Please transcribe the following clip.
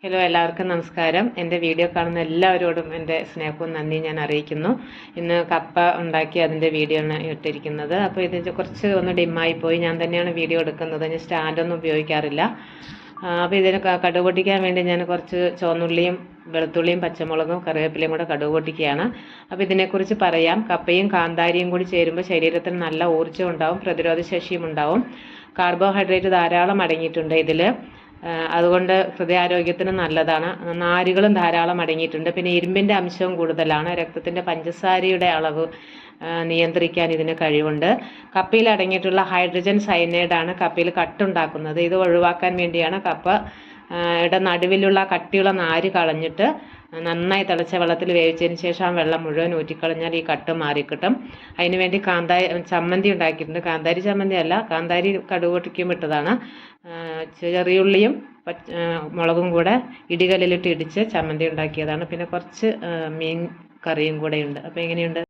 Hello, എല്ലാവർക്കും നമസ്കാരം. എൻ്റെ വീഡിയോ കാണുന്ന എല്ലാവരോടും എൻ്റെ സ്നേഹവും നന്ദി ഞാൻ അറിയിക്കുന്നു. ഇന്ന് കപ്പ ഉണ്ടാക്കി അതിൻ്റെ വീഡിയോ ആണ് ഇട്ടിരിക്കുന്നത്. അപ്പോൾ ഇത് കുറച്ച് ഒന്ന് ഡിമ്മായി പോയി. ഞാൻ തന്നെയാണ് വീഡിയോ എടുക്കുന്നത്. ഞാൻ സ്റ്റാൻഡൊന്നും ഉപയോഗിക്കാറില്ല. അപ്പോൾ ഇതിന് കടുക് പൊട്ടിക്കാൻ വേണ്ടി ഞാൻ കുറച്ച് ചുവന്നുള്ളിയും വെളുത്തുള്ളിയും പച്ചമുളകും കറിവേപ്പിലയും കൂടെ കടുക് പൊട്ടിക്കുകയാണ്. അപ്പോൾ ഇതിനെക്കുറിച്ച് പറയാം. കപ്പയും കാന്താരിയും കൂടി ചേരുമ്പോൾ ശരീരത്തിന് നല്ല ഊർജ്ജം ഉണ്ടാവും, പ്രതിരോധ ശേഷിയും ഉണ്ടാവും. കാർബോഹൈഡ്രേറ്റ് ധാരാളം അടങ്ങിയിട്ടുണ്ട് ഇതിൽ. അതുകൊണ്ട് ഹൃദയാരോഗ്യത്തിന് നല്ലതാണ്. നാരുകളും ധാരാളം അടങ്ങിയിട്ടുണ്ട്. പിന്നെ ഇരുമ്പിൻ്റെ അംശവും കൂടുതലാണ്. രക്തത്തിൻ്റെ പഞ്ചസാരയുടെ അളവ് നിയന്ത്രിക്കാൻ ഇതിന് കഴിവുണ്ട്. കപ്പയിൽ അടങ്ങിയിട്ടുള്ള ഹൈഡ്രജൻ സയനൈഡാണ് കപ്പയിൽ കട്ടുണ്ടാക്കുന്നത്. ഇത് ഒഴിവാക്കാൻ വേണ്ടിയാണ് കപ്പയുടെ നടുവിലുള്ള കട്ടിയുള്ള നാര് കളഞ്ഞിട്ട് നന്നായി തിളച്ച വെള്ളത്തിൽ വേവിച്ചതിന് ശേഷം ആ വെള്ളം മുഴുവൻ ഊറ്റിക്കളഞ്ഞാൽ ഈ കട്ട് മാറിക്കിട്ടും. അതിനുവേണ്ടി ചമ്മന്തി ഉണ്ടാക്കിയിട്ടുണ്ട്. കാന്താരി ചമ്മന്തി അല്ല, കാന്താരി കടുക് പൊട്ടിക്കും ഇട്ടതാണ്. ചെറിയുള്ളിയും മുളകും കൂടെ ഇടികല്ലിലിട്ട് ഇടിച്ച് ചമ്മന്തി ഉണ്ടാക്കിയതാണ്. പിന്നെ കുറച്ച് മീൻ കറിയും കൂടെ ഉണ്ട്. അപ്പോൾ എങ്ങനെയുണ്ട്?